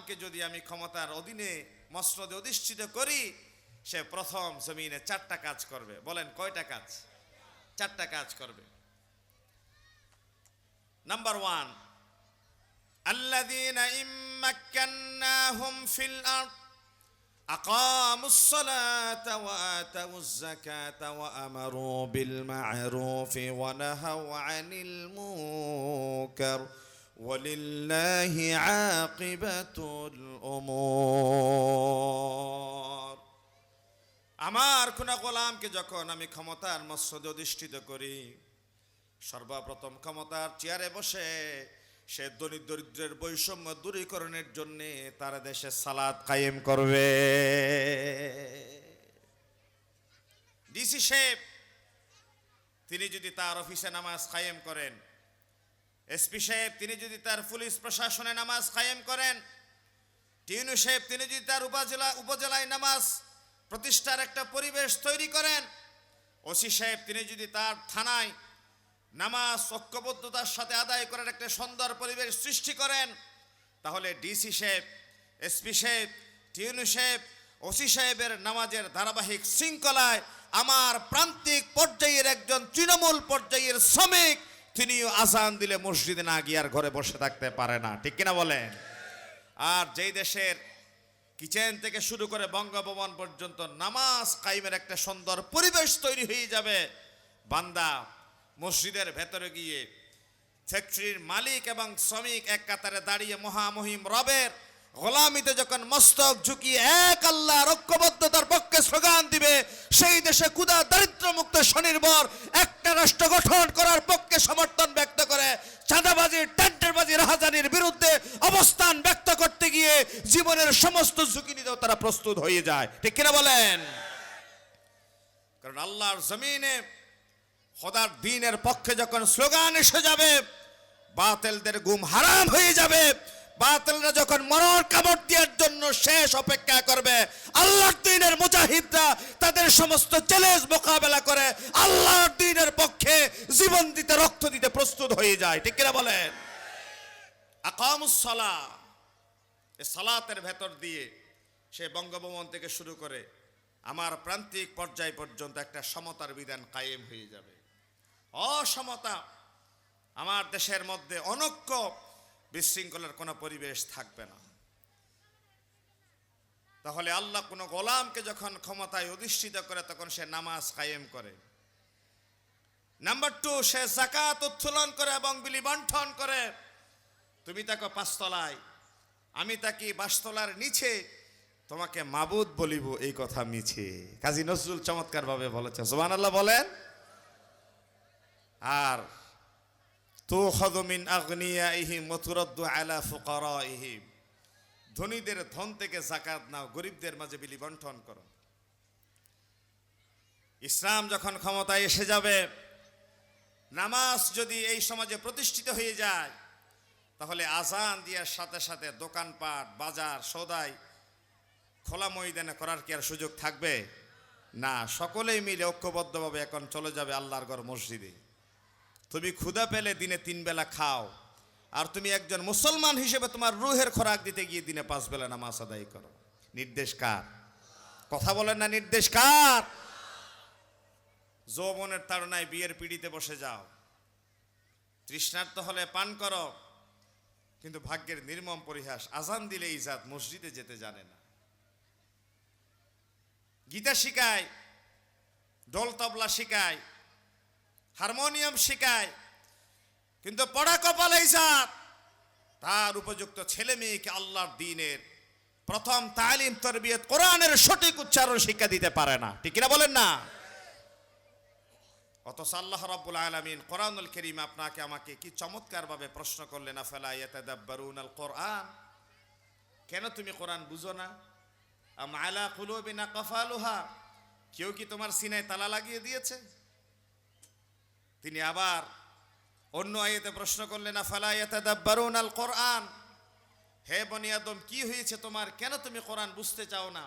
গোলামকে যদি আমি ক্ষমতার অধীনে মসনদে অধিষ্ঠিত করি, সে প্রথম জমিনে 4টা কাজ করবে। বলেন কয়টা কাজ? 4টা কাজ করবে। নাম্বার 1, আল্লাযীনা ইম্মাক্কান্নাহুম ফিল আরদ আকামুস সালাতা ওয়া আতাউজ যাকাতা ওয়া আমারু বিল মা'রুফি ওয়া নাহাউ আনিল মুনকার ওয়ালিল্লাহি আকিবাতুল উমুর। আমার কোন গোলামকে যখন আমি ক্ষমতার মসনদে অধিষ্ঠিত করি, সর্বপ্রথম ক্ষমতার চেয়ারে বসে সে ধনী দরিদ্রের বৈষম্য দূরীকরণের জন্য তার দেশে সালাত কায়েম করবে। ডিসি সাহেব তিনি যদি তার অফিসে নামাজ কায়েম করেন, এসপি সাহেব তিনি যদি তার পুলিশ প্রশাসনে নামাজ কায়েম করেন, টিউনু সাহেব তিনি যদি তার উপজেলায় নামাজ প্রতিষ্ঠার একটা পরিবেশ তৈরি করেন, ওসি সাহেব তিনি যদি তার থানায় নামাজ ঐক্যবদ্ধতার সাথে আদায় করার একটা সুন্দর পরিবেশ সৃষ্টি করেন, তাহলে ডিসি সাহেব, এসপি সাহেব, টিউনু সাহেব, ওসি সাহেবের নামাজের ধারাবাহিক শৃঙ্খলায় আমার প্রান্তিক পর্যায়ের একজন তৃণমূল পর্যায়ের শ্রমিক তিনিও আজান দিলে মসজিদে না গিয়ে আর ঘরে বসে থাকতে পারে না। ঠিক কিনা বলেন? আর যেই দেশের কিচেন থেকে শুরু করে বঙ্গভবন পর্যন্ত নামাজ কায়েমের একটা সুন্দর পরিবেশ তৈরি হয়ে যাবে, বান্দা মসজিদের ভেতরে গিয়ে ফ্যাক্টরির মালিক এবং শ্রমিক এক কাতারে দাঁড়িয়ে মহামহিম রবের গোলামিতে যখন মস্তক ঝুঁকিয়ে এক আল্লাহর ঐক্যবদ্ধতার পক্ষে স্লোগান দিবে, সেই দেশে ক্ষুধা দারিদ্র মুক্ত স্বনির্ভর একটা রাষ্ট্র গঠন করার পক্ষে সমর্থন ব্যক্ত করে চাঁদাবাজি, টেন্ডারবাজি, রাহাজানির বিরুদ্ধে অবস্থান ব্যক্ত করতে গিয়ে জীবনের সমস্ত ঝুঁকি নিতেও তারা প্রস্তুত হয়ে যায়। ঠিক কিনা বলেন? কারণ আল্লাহর জমিনে খোদার দ্বীনের পক্ষে যখন স্লোগান এসে যাবে, বাতিলদের ঘুম হারাম হয়ে যাবে, বাতিলরা যখন মরণ কামড় দেওয়ার জন্য শেষ অপেক্ষা করবে, আল্লাহর দ্বীনের মুজাহিদরা তাদের সমস্ত চ্যালেঞ্জ মোকাবেলা করে আল্লাহর দ্বীনের পক্ষে জীবন দিতে, রক্ত দিতে প্রস্তুত হয়ে যায়। ঠিক কিনা বলেন? আকামুস সালাহ, এই সালাতের ভেতর দিয়ে সে বঙ্গভবন থেকে শুরু করে আমার প্রান্তিক পর্যায় পর্যন্ত একটা সমতার বিধান কায়েম হয়ে যাবে। অসমতা আমার দেশের মধ্যে অনৈক্য বিশৃঙ্খলার কোনো পরিবেশ থাকবে না। তাহলে আল্লাহ কোনো গোলামকে যখন ক্ষমতায় অধিষ্ঠিত করে তখন সে নামাজ কায়েম করে। নাম্বার 2, সে যাকাত উত্তোলন করে এবং বিলি বন্টন করে। তুমি তাকে 5 তলায়, আমি তাকে 22 তলার নিচে, তোমাকে মাবুদ বলিব, এই কথা মিছে। কাজী নজরুল চমৎকার ভাবে বলেছে, সুবহানাল্লাহ বলেন। আর তুখাযু মিন আগনিয়াইহিম ওয়া তুরাদ্দু আলা ফুকারাইহিম, ধনীদের ধন থেকে যাকাত নাও, গরিবদের মাঝে বিলি বন্টন করো। ইসলাম যখন ক্ষমতায় এসে যাবে, নামাজ যদি এই সমাজে প্রতিষ্ঠিত হয়ে যায়, তাহলে আজান দেওয়ার সাথে সাথে দোকানপাট, বাজার, সওদাই খোলা ময়দানে করার কি আর সুযোগ থাকবে? না, সকলেই মিলে ঐক্যবদ্ধভাবে এখন চলে যাবে আল্লাহর ঘর মসজিদে। তুমি ক্ষুধা পেলে দিনে 3 বেলা খাও, আর তুমি একজন মুসলমান হিসেবে তোমার রুহের খোরাক দিতে গিয়ে দিনে 5 বেলা নামাজ আদায় করো। নির্দেশ কার? কথা বলেন না, নির্দেশ কার? যৌবনের তাড়নায় বিয়ের পিড়িতে বসে যাও, তৃষ্ণার্ত হলে পান করো, কিন্তু ভাগ্যের নির্মম পরিহাস, আজান দিলে ইজাত মসজিদে যেতে জানে না। গীতা শিখায়, ঢোল তবলা শিখায়, হারমোনিয়াম শিখায়, কিন্তু পড়া কপালে ইজাত তার উপযুক্ত ছেলে মেয়েকে আল্লাহর দ্বীনের প্রথম তালিম, তরবিয়ত, কোরআনের সঠিক উচ্চারণ শিক্ষা দিতে পারে না। ঠিক কিনা বলেন না? অথচ আল্লাহ রাব্বুল আলামিন কোরআনুল কারীম আপনাকে আমাকে কি চমৎকারভাবে প্রশ্ন করলেন, আফালা ইয়াতাদাব্বারুনাল কোরআন, কেন তুমি কোরআন বুঝো না? আম আলা কুলুবিন আকফালুহা, কেউ কি তোমার সিনায় তালা লাগিয়ে দিয়েছে? তিনি আবার অন্য আয়াতে প্রশ্ন করলেন, আফালা ইয়াতাদাব্বারুনাল কোরআন, হে বনি আদম কি হয়েছে তোমার, কেন তুমি কোরআন বুঝতে চাও না?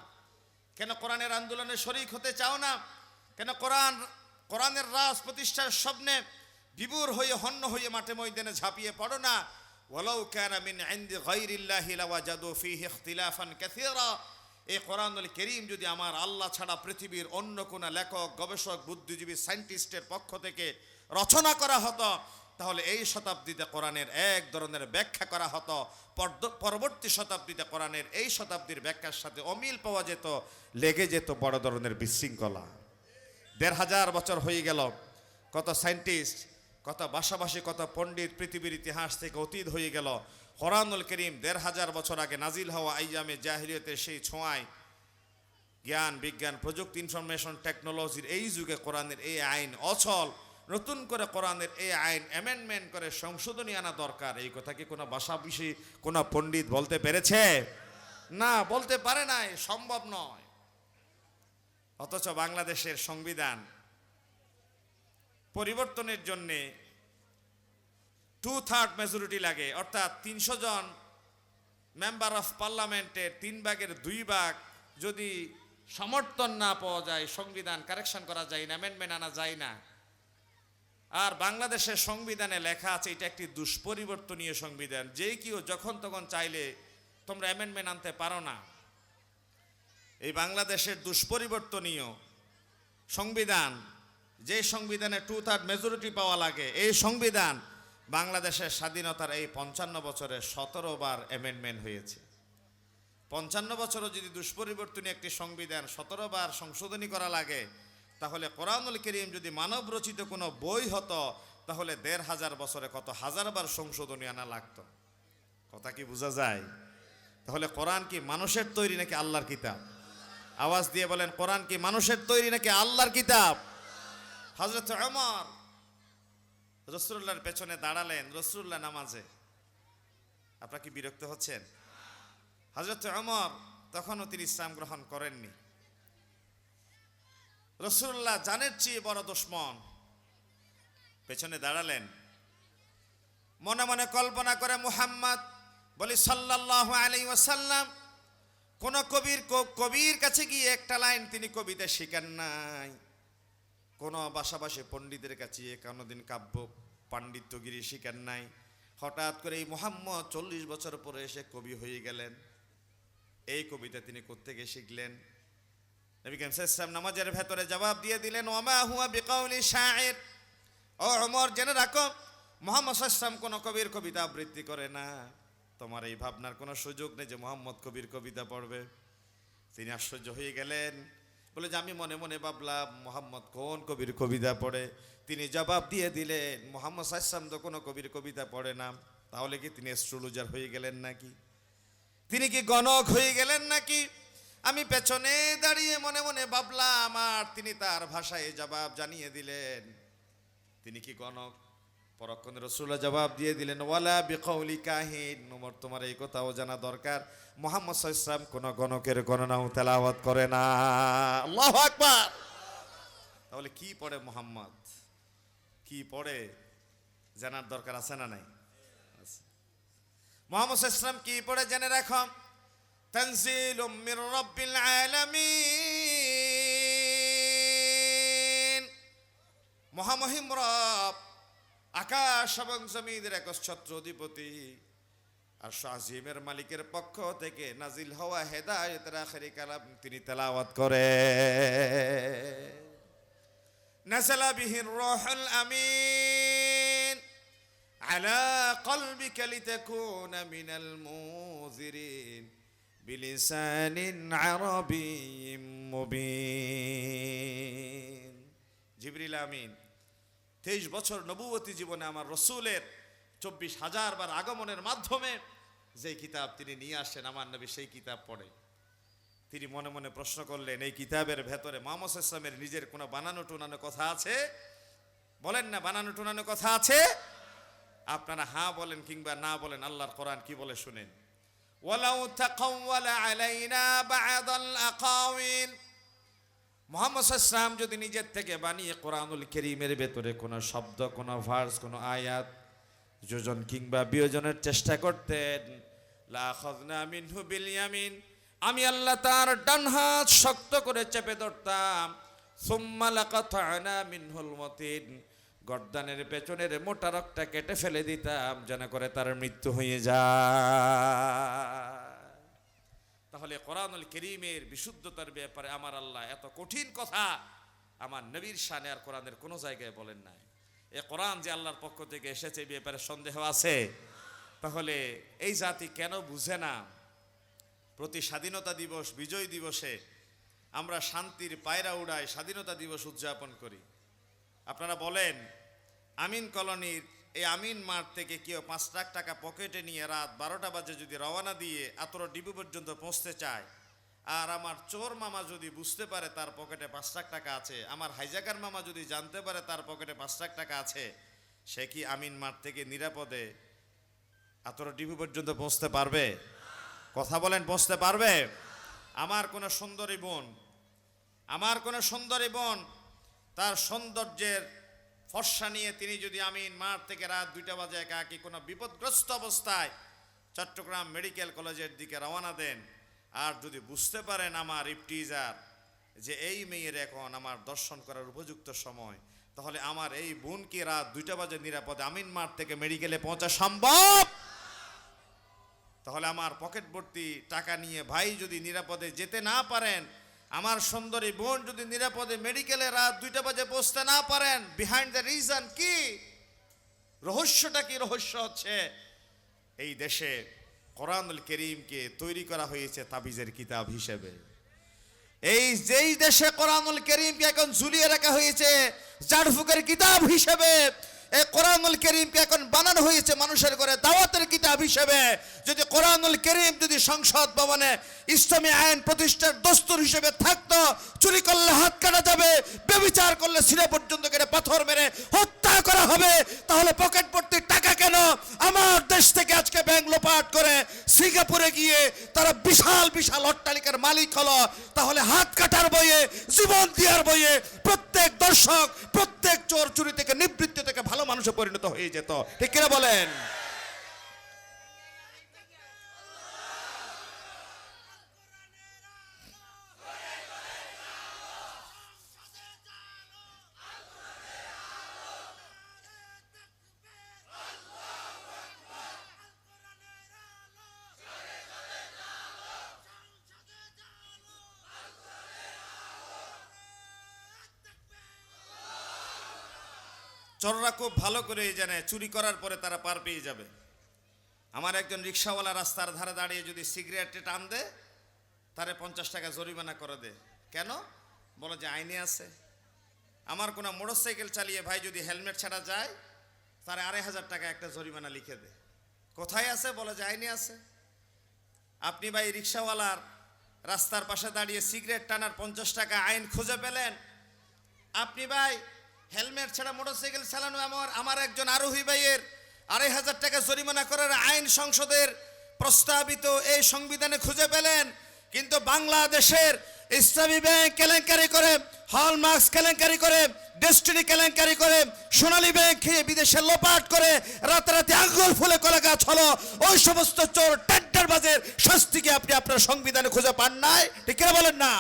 কেন কোরআনের আন্দোলনে শরীক হতে চাও না? কেন কোরআনের রাজ প্রতিষ্ঠার স্বপ্নে বিভোর হয়ে হন্য হয়ে মাঠে ময়দানে ঝাঁপিয়ে পড়ো না? ওয়ালাউ কানা মিন ইনদি গায়রিল্লাহি লাওয়াজাদু ফীহি ইখতিলাফান কাসীরা। এই কোরআনুল কারীম যদি আমার আল্লাহ ছাড়া পৃথিবীর অন্য কোনো লেখক, গবেষক, বুদ্ধিজীবী, সায়েন্টিস্টের পক্ষ থেকে রচনা করা হতো, তাহলে এই শতাব্দীতে কোরআনের এক ধরনের ব্যাখ্যা করা হতো, পরবর্তী শতাব্দীতে কোরআনের এই শতাব্দীর ব্যাখ্যার সাথে অমিল পাওয়া যেত, লেগে যেত বড় ধরনের বিশৃঙ্খলা। ১৫০০ বছর হয়ে গেল, কত সায়েন্টিস্ট, কত ভাষাভাষী, কত পণ্ডিত পৃথিবীর ইতিহাস থেকে অতীত হয়ে গেল। কোরআনুল কারীম ১৫০০ বছর আগে নাজিল হওয়া আইয়ামে জাহিলিয়তের সেই ছোঁয়ায় জ্ঞান, বিজ্ঞান, প্রযুক্তি, ইনফরমেশন টেকনোলজির এই যুগে কোরআনের এই আইন অচল। নতুন করে কোরআনের এই আইন অ্যামেন্ডমেন্ট করে সংশোধনী আনা দরকার। এই কথা কি কোনো ভাষাভাষী কোনো পণ্ডিত বলতে পেরেছে? না, বলতে পারে নাই, সম্ভব নয়। অথচ বাংলাদেশের সংবিধান পরিবর্তনের জন্যে 2/3 মেজরিটি লাগে, অর্থাৎ ৩০০ জন মেম্বার অফ পার্লামেন্টের 3/2 যদি সমর্থন না পাওয়া যায়, সংবিধান কারেকশন করা যায় না, অ্যামেন্ডমেন্ট আনা যায় না। আর বাংলাদেশের সংবিধানে লেখা আছে এটা একটি দুষ্পরিবর্তনীয় সংবিধান, যে কেউ যখন তখন চাইলে তোমরা অ্যামেন্ডমেন্ট আনতে পারো না। এই বাংলাদেশের দুষ্পরিবর্তনীয় সংবিধান, যে সংবিধানে 2/3 মেজরিটি পাওয়া লাগে, এই সংবিধান বাংলাদেশের স্বাধীনতার এই ৫৫ বছরে ১৭ বার অ্যামেন্ডমেন্ট হয়েছে। ৫৫ বছরও যদি দুষ্পরিবর্তনীয় একটি সংবিধান ১৭ বার সংশোধনী করা লাগে, তাহলে কোরআনুল কারীম যদি মানব রচিত কোনো বই হতো, তাহলে ১৫০০ বছরে কত হাজার বার সংশোধনী আনা লাগতো। কথা কি বোঝা যায়? তাহলে কোরআন কি মানুষের তৈরি নাকি আল্লাহর কিতাব? আওয়াজ দিয়ে বলেন, কোরআন কি মানুষের তৈরি নাকি আল্লাহর কিতাব? হযরত ওমর রাসূলুল্লাহর পেছনে দাঁড়ালেন রাসূলুল্লাহ নামাজে। আপনারা কি বিরক্ত হচ্ছেন? হযরত ওমর তখনও তিনি ইসলাম গ্রহণ করেননি। রাসূলুল্লাহ জানের চেয়ে বড় দুশমন, পেছনে দাঁড়ালেন। মনে মনে কল্পনা করে মুহাম্মদ বলি সাল্লাল্লাহু আলাইহি ওয়াসাল্লাম কোন কবির কাছে গিয়ে একটা লাইন তিনি কবিতা শিখেন নাই, কোন ভাষাভাষী পণ্ডিতের কাছে কোনোদিন কাব্য পাণ্ডিত্যগিরি শিখেন নাই। হঠাৎ করে এই মুহাম্মদ ৪০ বছর পরে এসে কবি হয়ে গেলেন। এই কবিতা তিনি কোত্থেকে শিখলেন? নবী করিম সাল্লাল্লাহু আলাইহি ওয়াসাল্লাম নামাজের ভেতরে জবাব দিয়ে দিলেন, ওমা হুয়া বিকাউলি শাইর। ও ওমর, জেনে রাখো মুহাম্মদ সাল্লাল্লাহু আলাইহি ওয়াসাল্লাম কোন কবির কবিতা আবৃত্তি করে না। তোমার এই ভাবনার কোনো সুযোগ নেই যে মুহাম্মদ কবির কবিতা পড়বে। তিনি আশ্চর্য হয়ে গেলেন, বলে যে আমি মনে মনে ভাবলাম মুহাম্মদ কোন কবির কবিতা পড়ে। তিনি জবাব দিয়ে দিলেন, মুহাম্মদ সাল্লাল্লাহু আলাইহি ওয়াসাল্লাম তো কোনো কবির কবিতা পড়ে না। তাহলে কি তিনি অ্যাস্ট্রোলজার হয়ে গেলেন নাকি? তিনি কি গণক হয়ে গেলেন নাকি? আমি পেছনে দাঁড়িয়ে মনে মনে ভাবলাম, আর তিনি তার ভাষায় জবাব জানিয়ে দিলেন। তিনি কি গণক? পরক্ষণে রাসূলুল্লাহ জবাব দিয়ে দিলেন, ওয়ালা বিকাউলি কাহিন। ওমর, তোমার এই কথাও জানা দরকার, মুহাম্মদ সাল্লাল্লাহু আলাইহি ওয়াসাল্লাম কোন গণকের গণনাও তেলাওয়াত করে না। আল্লাহু আকবার। তাহলে কি পড়ে মুহাম্মদ, কি পড়ে জানার দরকার আছে না নাই? মুহাম্মদ সাল্লাল্লাহু আলাইহি ওয়াসাল্লাম কি পড়ে জেনে রাখো। তানজিলুম মির রাব্বিল আলামিন। মহামহিম রব, আকাশ এবং জমিনের একচ্ছত্র অধিপতি আর শাহিমের মালিকের পক্ষ থেকে নাজিল হওয়া হেদায়েতের আখেরি কালাম তিনি তেলাওয়াত করে। নাযালা বিহির রূহুল আমিন আলা কলবিকা লিতাকুনা মিনাল মুযিরিন বিলিসানিন আরাবিয়্যিম মুবিন। জিবরিল আমিন 23 বছর নবুয়তি জীবনে আমার রসুলের 24,000 বার আগমনের মাধ্যমে যে কিতাব তিনি নিয়ে আসেন, আমার নবী সেই কিতাব পড়ে। তিনি মনে মনে প্রশ্ন করলেন, এই কিতাবের ভেতরে মুহাম্মদ সাল্লাল্লাহু আলাইহি ওয়াসাল্লামের নিজের কোনো বানানো টুনানো কথা আছে? বলেন না, বানানো টুনানো কথা আছে? আপনারা হ্যাঁ বলেন কিংবা না বলেন, আল্লাহর কোরআন কি বলে শুনেন। ওয়ালাউ তাকাওয়ালা আলাইনা বা'দাল আকাওয়িল। মুহাম্মদ সাল্লাল্লাহু আলাইহি ওয়াসাল্লাম যদি নিজের থেকে বানিয়ে কোরআনুল কারীমের ভেতরে কোনো শব্দ, কোনো ভার্স, কোনো আয়াত যোজন কিংবা বিয়োজনের চেষ্টা করতেন, লা আখাযনা মিনহু বিল ইয়ামিন, আমি আল্লাহ তার ডান হাত শক্ত করে চেপে ধরতাম। সুম্মা লাকাতা'না মিনহুল ওয়াতিন, গর্দানের পেছনের মোটা রগটা কেটে ফেলে দিতাম যেন করে তার মৃত্যু হয়ে যায়। তাহলে কোরআনুল কারীমের বিশুদ্ধতার ব্যাপারে আমার আল্লাহ এত কঠিন কথা আমার নবীর শানে আর কোরআনের কোনো জায়গায় বলেন নাই। এ কোরআন যে আল্লাহর পক্ষ থেকে এসেছে এই ব্যাপারে সন্দেহ আছে? তাহলে এই জাতি কেন বুঝে না? প্রতি স্বাধীনতা দিবস, বিজয় দিবসে আমরা শান্তির পায়রা উড়াই স্বাধীনতা দিবস উদযাপন করি। আপনারা বলেন, আমিন কলোনির এই আমিন মাঠ থেকে কেউ 5 লাখ টাকা পকেটে নিয়ে রাত 12টা বাজে যদি রওনা দিয়ে আতর ডিপো পর্যন্ত পৌঁছতে চায়, আর আমার চোর মামা যদি বুঝতে পারে তার পকেটে 5 লাখ টাকা আছে, আমার হাইজাকার মামা যদি জানতে পারে তার পকেটে 5 লাখ টাকা আছে, সে কি আমিন মাঠ থেকে নিরাপদে আতর ডিপো পর্যন্ত পৌঁছতে পারবে? কথা বলেন, পৌঁছতে পারবে? আমার কোনো সুন্দরী বোন তার সৌন্দর্যের ফর্সা নিয়ে তিনি যদি আমিন মাঠ থেকে রাত 2টা বাজে একাকী কোনো বিপদগ্রস্ত অবস্থায় চট্টগ্রাম মেডিকেল কলেজের দিকে রওনা দেন, আর যদি বুঝতে পারেন আমার ইফতিজার যে এই মেয়ের এখন আমার দর্শন করার উপযুক্ত সময়, তাহলে আমার এই বোনকে রাত 2টা বাজে নিরাপদে আমিন মাঠ থেকে মেডিকেলে পৌঁছা সম্ভব? তাহলে আমার পকেট ভর্তি টাকা নিয়ে ভাই যদি নিরাপদে যেতে না পারেন, আমার সুন্দরী বোন যদি নিরাপদে মেডিকেলে রাত 2টা বাজে পৌঁছতে না পারেন, বিহাইন্ড দ্য রিজন কি? রহস্যটা কি? রহস্য হচ্ছে এই দেশে কোরআনুল কারীমকে তৈরি করা হয়েছে তাবিজের কিতাব হিসেবে। যেই দেশে কোরআনুল কারীমকে এখন ঝুলিয়ে রাখা হয়েছে ঝাড়ফুঁকের কিতাব হিসেবে, এই কোরআনুল কারীমকে এখন বানানো হয়েছে মানুষের ঘরে দাওয়াতের কিতাব হিসেবে। যদি কোরআনুল কারীম যদি সংসদ ভবনে ইসলামী আইন প্রতিষ্ঠার দস্তুর হিসেবে থাকতো, চুরি করলে হাত কাটা যাবে, ব্যভিচার করলে শিরা পর্যন্ত কেটে পাথর মেরে হত্যা করা হবে, তাহলে পকেট ভর্তি টাকা কেন? আমার দেশ থেকে আজকে ব্যাংক লোপাট করে সিঙ্গাপুরে গিয়ে তারা বিশাল বিশাল অট্টালিকার মালিক হলো, তাহলে হাত কাটার বইয়ে, জীবন দেওয়ার বইয়ে প্রত্যেক দর্শক, প্রত্যেক চোর চুরি থেকে নিবৃত্ত থেকে ভালো মানুষে পরিণত হয়ে যেত। ঠিক কিনা বলেন? চোররা খুব ভালো করে জানে চুরি করার পরে তারা পার পেয়ে যাবে। আমার একজন রিক্সাওয়ালা রাস্তার ধারে দাঁড়িয়ে যদি সিগারেটে টান দেয়, তারে 50 টাকা জরিমানা করে দেয়। কেন? বলে যে আইনে আছে। আমার কোনো মোটরসাইকেল চালিয়ে ভাই যদি হেলমেট ছাড়া যায়, তারে 2500 টাকা একটা জরিমানা লিখে দেয়। কোথায় আছে? বলে যে আইনে আছে। আপনি ভাই রিক্সাওয়ালার রাস্তার পাশে দাঁড়িয়ে সিগারেট টানার 50 টাকা আইন খুঁজে পেলেন। আপনি ভাই হেলমেট ছাড়া মোটরসাইকেল চালানো আমার একজন আরোহী ভাইয়ের 2500 টাকা জরিমানা করার আইন সংসদের প্রস্তাবিত এই সংবিধানে খুঁজে পেলেন। কিন্তু বাংলাদেশের ইসলামী ব্যাংক কেলেঙ্কারি করে, হলমার্কস কেলেঙ্কারি করে, ডেস্টিনি কেলেঙ্কারি করে, সোনালী ব্যাংক খেয়ে বিদেশে লোপাট করে রাতারাতি আঙ্গুল ফুলে কলা গাছ হলো, ওই সমস্ত চোর টেন্ডারবাজের শাস্তিকে আপনি আপনার সংবিধানে খুঁজে পান নাই? ঠিক কিনা বলেন না?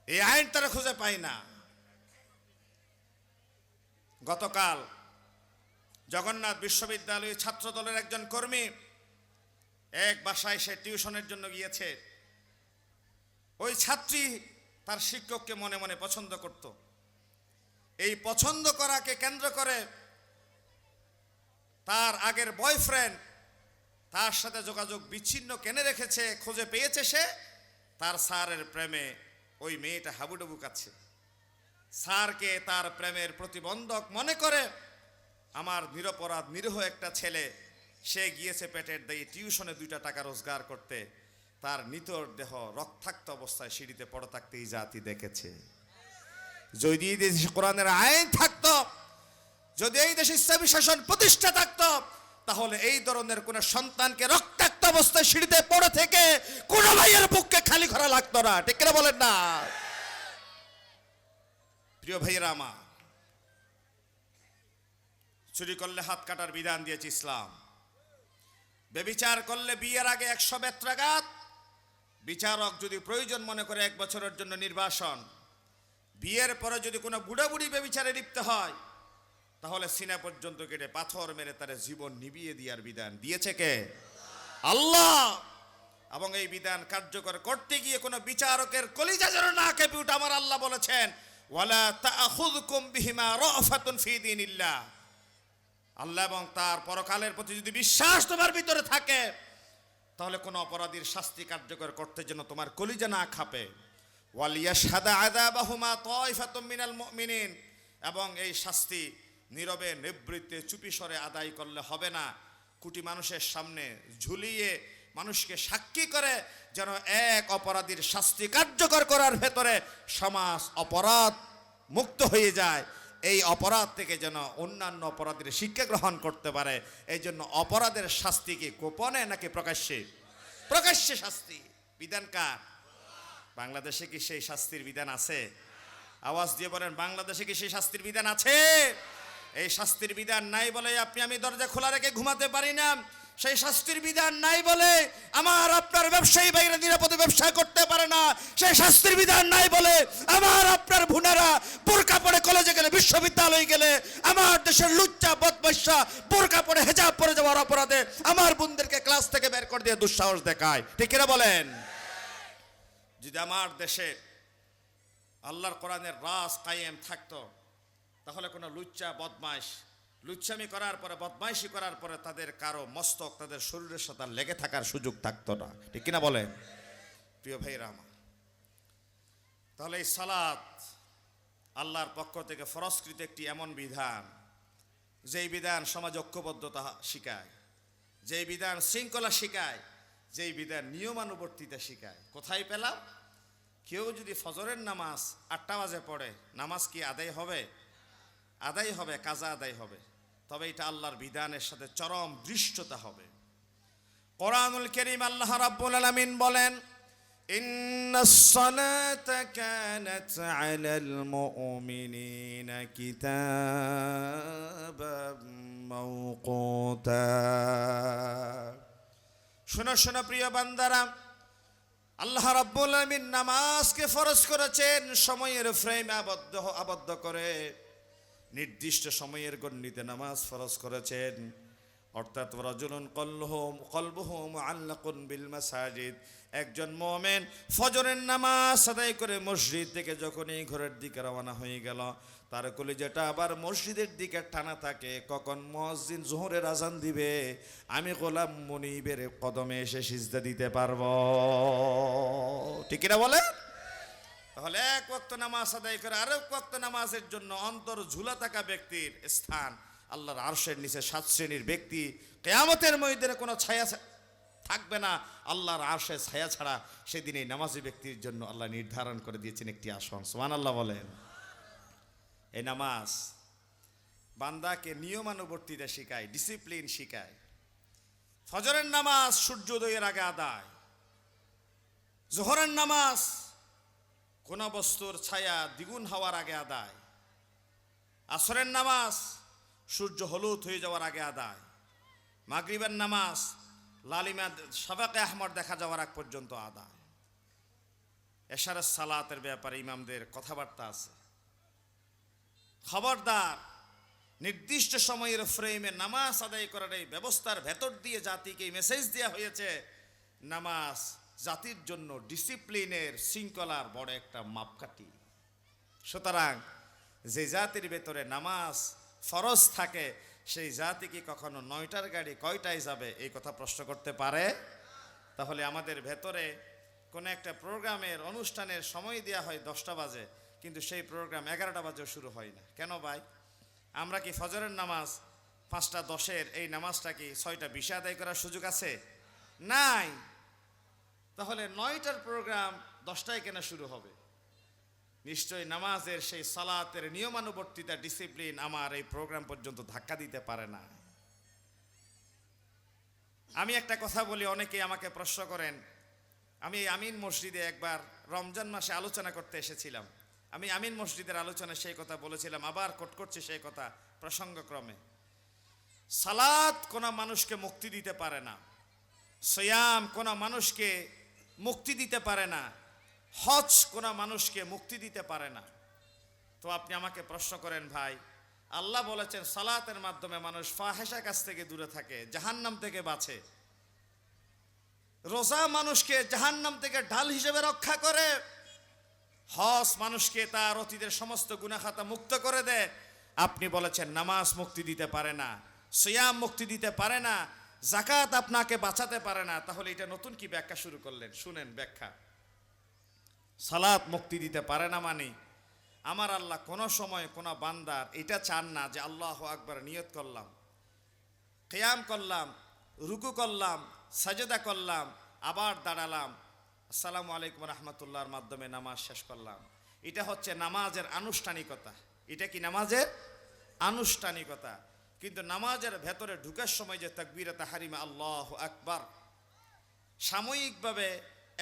এই আইন তারা খুঁজে পায় না। গতকাল জগন্নাথ বিশ্ববিদ্যালয়ের ছাত্র দলের একজন কর্মী এক বাসায় সে টিউশনের জন্য গিয়েছে। ওই ছাত্রী তার শিক্ষককে মনে মনে পছন্দ করত। এই পছন্দ করাকে কেন্দ্র করে তার আগের বয়ফ্রেন্ড তার সাথে যোগাযোগ বিচ্ছিন্ন কেনে রেখেছে, খুঁজে পেয়েছে সে। তার স্যারের প্রেমে ওই মেয়েটা হাবুডুবু কাচ্ছে। স্যারকে তার প্রেমের প্রতিবন্ধক মনে করে আমার নিরপরাধ নিরীহ একটা ছেলে, সে গিয়েছে পেটের দায়ে টিউশনে 2টা টাকা রোজগার করতে। তার নিতর দেহ রক্তাক্ত অবস্থায় সিঁড়িতে পড়ে থাকতে এই জাতি দেখেছে। যদি এই দেশে কোরআনের আইন থাকতো, যদি এই দেশে ইসলামী শাসন প্রতিষ্ঠা থাকতো, তাহলে এই ধরনের কোন সন্তানকে রক্তাক্ত অবস্থায় সিঁড়িতে পড়ে থেকে কোন ভাইয়ের বুককে খালি করা লাগতো না। ঠিক কিনা বলেন না? প্রিয় ভাইয়েরা আমার, চুরি করলে হাত কাটার বিধান দিয়েছে ইসলাম। ব্যভিচার করলে বিয়ের আগে 100 বেত্রাঘাত। বিচারক যদি প্রয়োজন মনে করে 1 বছরের জন্য নির্বাসন, বিয়ের পরে যদি কোনো বুড়া বুড়ি ব্যভিচারে লিপ্ত হয়, তাহলে সিনা পর্যন্ত কেটে পাথর মেরে তার জীবন নিভিয়ে দেওয়ার বিধান দিয়েছে কে? আল্লাহ। এবং এই বিধান কার্যকর করতে গিয়ে কোনো বিচারকের কলিজা যেন না কেঁপে উঠে আমার আল্লাহ বলেছেন, ওয়ালা তাআখুযকুম বিহিমা রাফাতুন ফি দীনিল্লাহ। আল্লাহ এবং তার পরকালের প্রতি যদি বিশ্বাস তোমার ভিতরে থাকে, তাহলে কোনো অপরাধীর শাস্তি কার্যকর করতে যেন তোমার কলিজা না খাপে। ওয়ালিয়াশহাদা আযাবাহুমা তায়ফাতুম মিনাল মুমিনিন। এবং এই শাস্তি নীরবে নিবৃত্তে চুপিসরে আদায় করলে হবে না, কোটি মানুষের সামনে ঝুলিয়ে মানুষকে সাক্ষী করে যেন এক অপরাধীর শাস্তি কার্যকর করার ভেতরে সমাজ অপরাধ মুক্ত হয়ে যায়। এই অপরাধ থেকে যেন অন্যান্য অপরাধীর শিক্ষা গ্রহণ করতে পারে। এই জন্য অপরাধের শাস্তি কি গোপনে নাকি প্রকাশ্যে? প্রকাশ্যে শাস্তি। বিধান কার? বাংলাদেশে কি সেই শাস্তির বিধান আছে? আওয়াজ দিয়ে বলেন, বাংলাদেশে কি সেই শাস্তির বিধান আছে? এই শাস্তির বিধান নাই বলে আপনি আমি দরজা খোলা রেখে ঘুমাতে পারি না। সেই শাস্তির বিধান নাই বলে আমার আপনার ব্যবসায়ী ভাইরা নিরাপদে ব্যবসা করতে পারে না। সেই শাস্তির বিধান নাই বলে আমার আপনার ভুনারা বোরকা পরে কলেজে গেলে, বিশ্ববিদ্যালয়ে গেলে, আমার দেশের লুচ্চা বদমাইশা বোরকা পরে হেজাব পরে যাওয়ার অপরাধে আমার বোনদেরকে ক্লাস থেকে বের করে দিয়ে দুঃসাহস দেখায়। ঠিক কিনা বলেন? যদি আমার দেশে আল্লাহর কোরআনের রাজ কায়েম থাকতো, তাহলে কোনো লুচ্চা বদমাইশ লুচ্চামি করার পরে, বদমাইশি করার পরে তাদের কারো মস্তক তাদের শরীরের সাথে লেগে থাকার সুযোগ থাকতো না। ঠিক কিনা বলেন? প্রিয় ভাইরা আমার, তাহলে এই সালাত আল্লাহর পক্ষ থেকে ফরজকৃত একটি এমন বিধান, যেই বিধান সমাজ ঐক্যবদ্ধতা শিখায়, যেই বিধান শৃঙ্খলা শিখায়, যেই বিধান নিয়মানুবর্তিতা শিখায়। কোথায় পেলাম? কেউ যদি ফজরের নামাজ 8টা বাজে পড়ে, নামাজ কি আদায় হবে? আদায় হবে, কাজা আদায় হবে। তবে এটা আল্লাহর বিধানের সাথে চরম দৃষ্টতা হবে। কোরআনুল কারীম আল্লাহ রাব্বুল আলামিন বলেন, ইন্নাস সালাতা কানাত আলাল মুমিনিনা কিতাবাম মাওকুতা। শোনো শোনো প্রিয় বান্দারা, আল্লাহ রাব্বুল আলামিন নামাজকে ফরজ করেছেন সময়ের ফ্রেমে আবদ্ধ করে। নির্দিষ্ট সময়ের গণ্ডিতে নামাজ ফরজ করেছেন। অর্থাৎ রাজুলুন কলবুহু মুআল্লাকুন বিল মাসাজিদ, একজন মুমিন ফজরের নামাজ আদায় করে মসজিদ থেকে যখনই ঘরের দিকে রওনা হয়ে গেল, তার কলিজাটা আবার মসজিদের দিকে টানা থাকে। কখন মুয়াজ্জিন যোহরের আজান দিবে, আমি গোলাম মুনিবের কদমে এসে সিজদা দিতে পারবো। ঠিক কিনা বলে? তাহলে এক ওয়াক্ত নামাজ আদায় করে আরেক ওয়াক্ত নামাজের জন্য অন্তর ঝুলা থাকা ব্যক্তির স্থান আল্লাহর আরশের নিচে 7 শ্রেণীর ব্যক্তি। কিয়ামতের ময়দানে কোনো ছায়া থাকবে না আল্লাহর আরশের ছায়া ছাড়া। সেদিন এই নামাজি ব্যক্তির জন্য আল্লাহ নির্ধারণ করে দিয়েছেন একটি আসন। সুবহানাল্লাহ বলেন। এই নামাজ বান্দাকে নিয়মানুবর্তিতা শিখায়, ডিসিপ্লিন শিখায়। ফজরের নামাজ সূর্যোদয়ের আগে আদায়, যোহরের নামাজ কোন বস্তুর ছায়া দ্বিগুণ হওয়ার আগে আদায়, আসরের নামাজ সূর্য হলুদ হয়ে যাওয়ার আগে আদায়, মাগরিবের নামাজ লালিমা শাফাকে আহমর দেখা যাওয়ার আগ পর্যন্ত আদায়। এশারের সালাতের ব্যাপারে ইমামদের কথাবার্তা আছে। খবরদার, নির্দিষ্ট সময়ের ফ্রেমে নামাজ আদায় করার এই ব্যবস্থার ভেতর দিয়ে জাতিকে মেসেজ দেওয়া হয়েছে, নামাজ জাতির জন্য ডিসিপ্লিনের শৃঙ্খলার বড় একটা মাপকাঠি। সুতরাং যে জাতির ভেতরে নামাজ ফরজ থাকে, সেই জাতি কি কখনো 9টার গাড়ি কয়টায় যাবে এই কথা প্রশ্ন করতে পারে? তাহলে আমাদের ভেতরে কোনো একটা প্রোগ্রামের অনুষ্ঠানের সময় দেওয়া হয় 10টা বাজে, কিন্তু সেই প্রোগ্রাম 11টা বাজেও শুরু হয় না। কেন ভাই? আমরা কি ফজরের নামাজ 5টা 10-এর এই নামাজটা কি 6টা 20-এ আদায় করার সুযোগ আছে? নাই। তাহলে 9টার প্রোগ্রাম 10টায় কেন শুরু হবে? নিশ্চয়ই নামাজের সেই সালাতের নিয়মানুবর্তিতা, ডিসিপ্লিন আমার এই প্রোগ্রাম পর্যন্ত ধাক্কা দিতে পারে না। আমি একটা কথা বলি, অনেকেই আমাকে প্রশ্ন করেন। আমি আমিন মসজিদে একবার রমজান মাসে আলোচনা করতে এসেছিলাম। আমি আমিন মসজিদের আলোচনায় সেই কথা বলেছিলাম, আবার কোট করছি সেই কথা প্রসঙ্গক্রমে। সালাত কোনো মানুষকে মুক্তি দিতে পারে না, সিয়াম কোনো মানুষকে মুক্তি দিতে পারে না, হজ কোনো মানুষকে মুক্তি দিতে পারে না। তো আপনি আমাকে প্রশ্ন করেন ভাই, আল্লাহ বলেছেন সালাতের মাধ্যমে মানুষ ফাহেশা কাছ থেকে দূরে থাকে, জাহান্নাম থেকে বাঁচে। রোজা মানুষকে জাহান্নাম থেকে ঢাল হিসেবে রক্ষা করে। হজ মানুষকে তার অতীতের সমস্ত গুনাহ খাতা মুক্ত করে দেয়। আপনি বলেছেন নামাজ মুক্তি দিতে পারে না, সিয়াম মুক্তি দিতে পারে না, যাকাত আপনাকে বাঁচাতে পারে না। তাহলে এটা নতুন কি ব্যাখ্যা শুরু করলেন? শুনেন ব্যাখ্যা। সালাত মুক্তি দিতে পারে না মানে আমার আল্লাহ কোনো সময় কোনো বান্দার এটা চান না যে আল্লাহু আকবার নিয়ত করলাম, কিয়াম করলাম, রুকু করলাম, সাজদা করলাম, আবার দাঁড়ালাম, আসসালামু আলাইকুম রহমতুল্লাহর মাধ্যমে নামাজ শেষ করলাম। এটা হচ্ছে নামাজের আনুষ্ঠানিকতা। এটা কি নামাজের আনুষ্ঠানিকতা। কিন্তু নামাজের ভেতরে ঢুকার সময় যে তাকবীরে তাহরিমা আল্লাহু আকবার, সাময়িকভাবে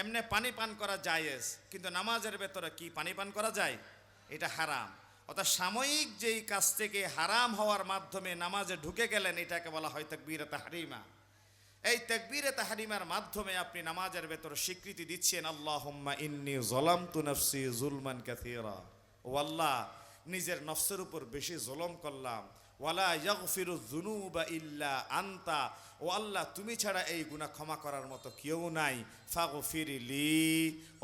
এমনি পানি পান করা জায়েজ, কিন্তু নামাজের ভেতরে কি পানি পান করা যায়? এটা হারাম। অর্থাৎ সাময়িক যেই কাজ থেকে হারাম হওয়ার মাধ্যমে নামাজে ঢুকে গেলেন, এটাকে বলা হয় তাকবীরে তাহরিমা। এই তাকবীরে তাহরিমার মাধ্যমে আপনি নামাজের ভেতরে স্বীকৃতি দিচ্ছেন আল্লাহুম্মা ইন্নী যালামতু নাফসি যুলমান কাসীরা, ও আল্লাহ নিজের নফসের উপর বেশি জুলম করলাম, ওয়ালা ইয়াগফিরুয যুনুবা ইল্লা আনতা, ও আল্লাহ তুমি ছাড়া এই গুনাহ ক্ষমা করার মতো কেউ নাই, ফাগফিরলি,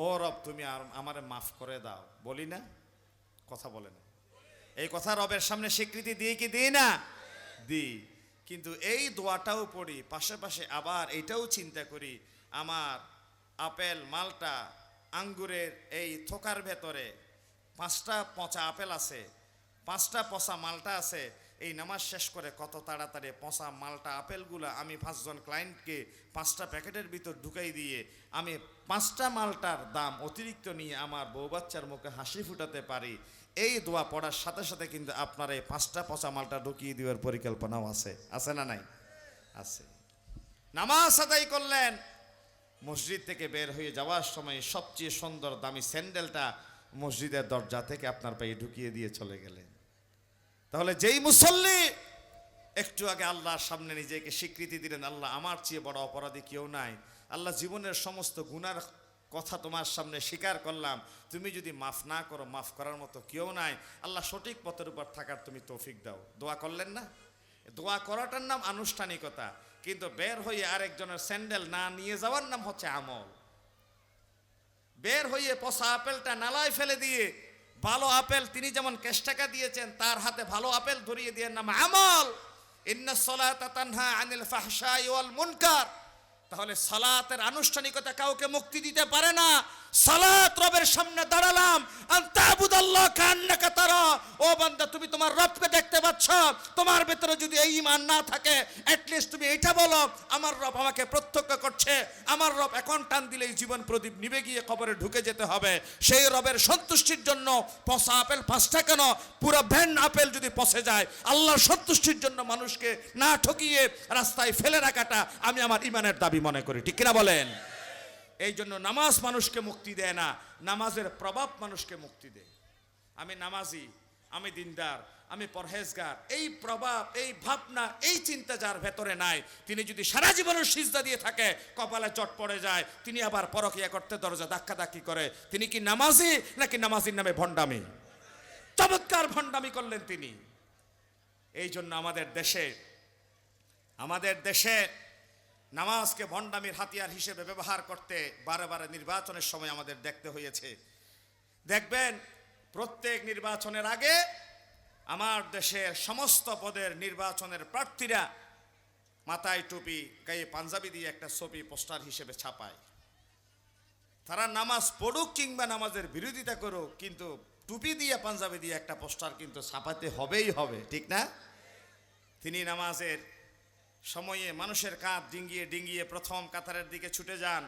ও রব তুমি আমারে মাফ করে দাও। বলি না? কথা বলে না? এই কথা রবের সামনে স্বীকৃতি দিয়ে কি দিই না? দিই। কিন্তু এই দোয়াটাও পড়ি, পাশাপাশি আবার এইটাও চিন্তা করি, আমার আপেল, মালটা, আঙ্গুরের এই থোকার ভেতরে 5টা পচা আপেল আছে, 5টা পচা মালটা আছে। এই নামাজ শেষ করে কত তাড়াতাড়ি পচা মালটা আপেলগুলো আমি 5 জন ক্লায়েন্টকে 5টা প্যাকেটের ভিতর ঢুকাই দিয়ে আমি 5টা মালটার দাম অতিরিক্ত নিয়ে আমার বউ বাচ্চার মুখে হাসি ফুটাতে পারি। এই দোয়া পড়ার সাথে সাথে কিন্তু আপনার এই 5টা পচা মালটা ঢুকিয়ে দেওয়ার পরিকল্পনাও আছে। আছে না নাই? আছে। নামাজ আদায় করলেন, মসজিদ থেকে বের হয়ে যাওয়ার সময় সবচেয়ে সুন্দর দামি স্যান্ডেলটা মসজিদের দরজা থেকে আপনার পায়ে ঢুকিয়ে দিয়ে চলে গেলেন। তাহলে যেই মুসল্লি একটু আগে আল্লাহর সামনে নিজেকে স্বীকৃতি দিলেন, আল্লাহ আমার চেয়ে বড় অপরাধী কেউ নাই, আল্লাহ জীবনের সমস্ত গুনার কথা তোমার সামনে স্বীকার করলাম, তুমি যদি মাফ না করো মাফ করার মতো কেউ নাই, আল্লাহ সঠিক পথের উপর থাকার তুমি তৌফিক দাও। দোয়া করলেন না? দোয়া করাটার নাম আনুষ্ঠানিকতা, কিন্তু বের হয়ে আরেকজনের স্যান্ডেল না নিয়ে যাওয়ার নাম হচ্ছে আমল। বের হয়ে পচা আপেলটা নালায় ফেলে দিয়ে ভালো আপেল তিনি যেমন ক্যাশ টাকা দিয়েছেন তার হাতে ভালো আপেল ধরিয়ে দিয়ে নাম আমল। ইন্নাস সালাতা তানহা আনিল ফাহশাই ওয়াল মুনকার। তাহলে সালাতের আনুষ্ঠানিকতা কাউকে মুক্তি দিতে পারে না। সালাত রবের সামনে দাঁড়ালাম, আনতাবুদাল্লাহ কান্নাকা তারা, ও বান্দা তুমি তোমার রবকে দেখতে পাচ্ছ। তোমার ভিতরে যদি এই ঈমান না থাকে, এট লিস্ট তুমি এটা বলো আমার রব আমাকে প্রত্যক্ষ করছে, আমার রব এখন টান দিলেই জীবন প্রদীপ নিভে গিয়ে কবরে ঢুকে যেতে হবে। সেই রবের সন্তুষ্টির জন্য পচা আপেল 5টা কেন, পুরো ভ্যান আপেল যদি পচে যায়, আল্লাহর সন্তুষ্টির জন্য মানুষকে না ঠকিয়ে রাস্তায় ফেলে রাখাটা আমি আমার ঈমানের দাবি মনে করি। ঠিক কিনা বলেন? এই জন্য নামাজ মানুষকে মুক্তি দেয় না, নামাজের প্রভাব মানুষকে মুক্তি দেয়। আমি নামাজি, আমি দিনদার, আমি পরহেজগার, এই প্রভাব, এই ভাবনা, এই চিন্তা যার ভেতরে নাই, তিনি যদি সারা জীবনের সিজদা দিয়ে থাকে, কপালে চট পড়ে যায়, তিনি আবার পরকিয়া করতে দরজা ধাক্কাধাক্কি করে। তিনি কি নামাজি নাকি নামাজির নামে ভণ্ডামি? চমৎকার ভণ্ডামি করলেন তিনি। এই জন্য আমাদের দেশে নামাজকে ভণ্ডামির হাতিয়ার হিসেবে ব্যবহার করতে বারে বারে নির্বাচনের সময় আমাদের দেখতে হয়েছে। দেখবেন প্রত্যেক নির্বাচনের আগে আমার দেশের সমস্ত পদের নির্বাচনের প্রার্থীরা মাথায় টুপি, গায়ে পাঞ্জাবি দিয়ে একটা ছবি পোস্টার হিসেবে ছাপায়। তারা নামাজ পড়ুক কিংবা নামাজের বিরোধিতা করুক, কিন্তু টুপি দিয়ে পাঞ্জাবি দিয়ে একটা পোস্টার কিন্তু ছাপাতে হবেই হবে। ঠিক না? তিনি নামাজের সময়ে মানুষের কাঁধ ডিঙ্গিয়ে ডিঙ্গিয়ে প্রথম কাতারের দিকে ছুটে যান।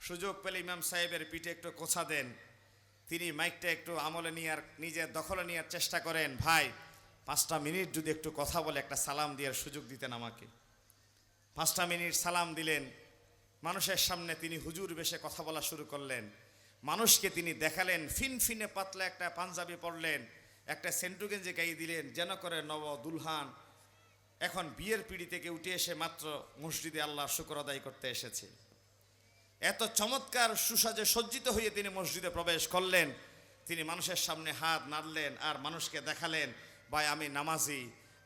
সুযোগ পেলে ইমাম সাহেবের পিঠে একটু কোছা দেন। তিনি মাইকটা একটু আমলে নেওয়ার, নিজের দখলে নেওয়ার চেষ্টা করেন। ভাই 5টা মিনিট যদি একটু কথা বলে একটা সালাম দেওয়ার সুযোগ দিতেন আমাকে। 5টা মিনিট সালাম দিলেন। মানুষের সামনে তিনি হুজুর বেশে কথা বলা শুরু করলেন। মানুষকে তিনি দেখালেন, ফিনফিনে পাতলা একটা পাঞ্জাবি পরলেন, একটা সেন্টু গেঞ্জি গায়ে দিলেন, যেন করে নব দুলহান এখন বিয়ের পিড়ি থেকে উঠে এসে মাত্র মসজিদে আল্লাহর শুকর আদায় করতে এসেছে। এত চমৎকার সুসাজে সজ্জিত হয়ে তিনি মসজিদে প্রবেশ করলেন। তিনি মানুষের সামনে হাত নাড়লেন আর মানুষকে দেখালেন, ভাই আমি নামাজি,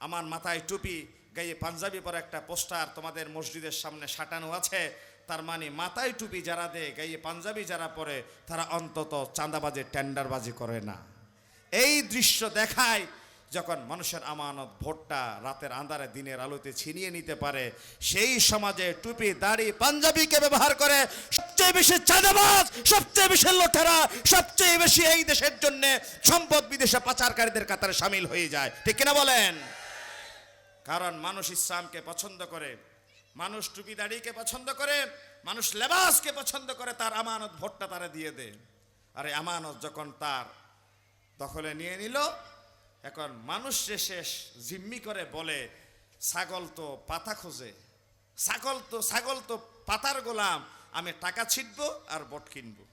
আমার মাথায় টুপি, গায়ে পাঞ্জাবি পরে একটা পোস্টার তোমাদের মসজিদের সামনে সাঁটানো আছে, তার মানে মাথায় টুপি যারা দেয়, গায়ে পাঞ্জাবি যারা পরে, তারা অন্তত চাঁদাবাজি টেন্ডারবাজি করে না। এই দৃশ্য দেখায় যখন মানুষের আমানত ভোটটা রাতের আঁধারে দিনের আলোতে ছিনিয়ে নিতে পারে, সেই সমাজে টুপি দাড়ি পাঞ্জাবিকে ব্যবহার করে সবচেয়ে বেশি চাঁদাবাজ, সবচেয়ে বেশি লুটেরা, সবচেয়ে বেশি এই দেশের জন্য সম্পদ বিদেশে পাচারকারীদের কাতারে সামিল হয়ে যায়। ঠিক কিনা বলেন? কারণ মানুষ ইসলামকে পছন্দ করে, মানুষ টুপি দাড়িকে পছন্দ করে, মানুষ লেবাসকে পছন্দ করে, তার আমানত ভোটটা তারা দিয়ে দেয়। আর এই আমানত যখন তার দখলে নিয়ে নিল, এখন মানুষ শেষ জিম্মি করে বলে, ছাগল তো পাতা খোঁজে, ছাগল তো পাতার গোলাম, আমি টাকা ছিটবো আর ভোট কিনবো,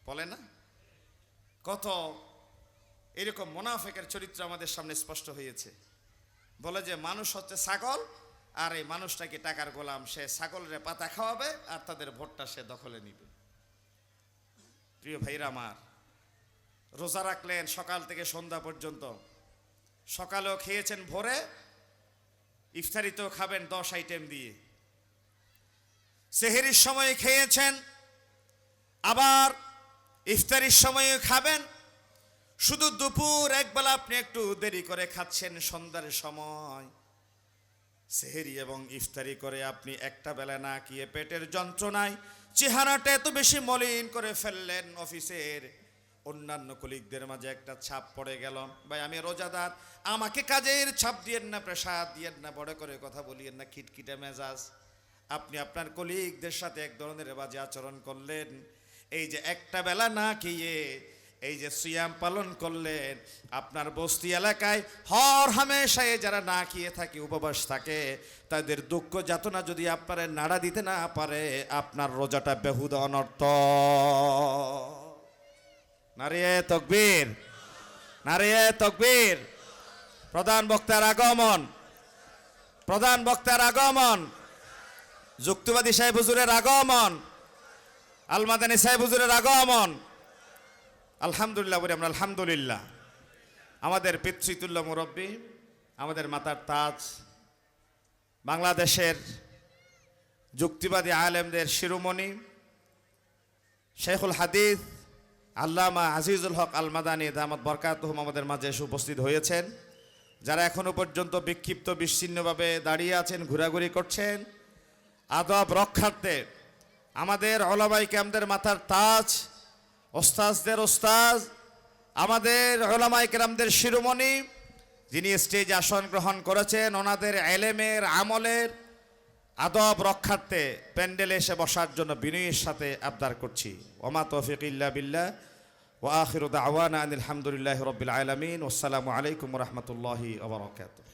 বলে না? কত এরকম মুনাফিকের চরিত্র আমাদের সামনে স্পষ্ট হয়েছে। বলে যে মানুষ হচ্ছে ছাগল, আর এই মানুষটাকে টাকার গোলাম, সে ছাগলের পাতা খাওয়াবে আর তাদের ভোটটা সে দখলে নিবে। প্রিয় ভাইরা আমার, রোজা রাখলেন সকাল থেকে সন্ধ্যা পর্যন্ত, সকালেও খেয়েছেন ভোরে, ইফতারিতেও খাবেন 10 আইটেম দিয়ে, সেহরির সময় খেয়েছেন, আবার ইফতারির সময়ও খাবেন, শুধু দুপুর একবেলা আপনি একটু দেরি করে খাচ্ছেন সন্ধ্যার সময়। সেহরি এবং ইফতারি করে আপনি একটা বেলা না খেয়ে পেটের যন্ত্রণায় চেহারাটা এত বেশি মলিন করে ফেললেন, অফিসের অন্যান্য কলিগদের মাঝে একটা ছাপ পড়ে গেল, ভাই আমি রোজাদার, আমাকে কাজের ছাপ দিয়েন না, প্রেসার দিয়েন না, বড় করে কথা বলিয়েন না, খিটখিটে মেজাজ। আপনি আপনার কলিগদের সাথে এক ধরনের বাজে আচরণ করলেন। এই যে একটা বেলা না খেয়ে এই যে সিয়াম পালন করলেন, আপনার বস্তি এলাকায় হর হামেশায় যারা না খেয়ে থাকে, উপবাস থাকে, তাদের দুঃখ যাতনা যদি আপনারা নাড়া দিতে না পারে, আপনার রোজাটা বেহুদা অনর্থ। নারিয়ে তকবীর, নারিয়ে তকবীর। প্রধান বক্তার আগমন, প্রধান বক্তার আগমন, যুক্তিবাদী সাহেব হুজুরের আগমন, আলমাদানী সাহেব হুজুরের আগমন। আলহামদুলিল্লাহ বলি আমরা, আলহামদুলিল্লাহ। আমাদের পিতৃতুল্য মুরব্বী, আমাদের মাতার তাজ, বাংলাদেশের যুক্তিবাদী আলেমদের শিরোমণি শেখুল হাদিস আল্লামা আজিজুল হক আল মাদানী দামাত বরকাতুহুম আমাদের মাঝে এসে উপস্থিত হয়েছেন। যারা এখনো পর্যন্ত বিক্ষিপ্ত বিচ্ছিন্নভাবে দাঁড়িয়ে আছেন, ঘোরাঘুরি করছেন, আদব রক্ষার্থে আমাদের ওলামায়ে কেরামদের মাথার তাজ, ওস্তাজদের ওস্তাজ, আমাদের ওলামায়ে কেরামদের শিরোমণি, যিনি স্টেজ আসন গ্রহণ করেছেন, ওনাদের এলেমের আমলের আদব রক্ষার্থে প্যান্ডেলে এসে বসার জন্য বিনয়ের সাথে আবদার করছি। ওমা তৌফিক ইল্লা বিল্লাহ, ওয়া আখিরু দাওয়ানা আনিল হামদুলিল্লাহি রাব্বিল আলামিন, ওয়াসসালামু আলাইকুম ওয়া রাহমাতুল্লাহি ওয়া বারাকাতুহু।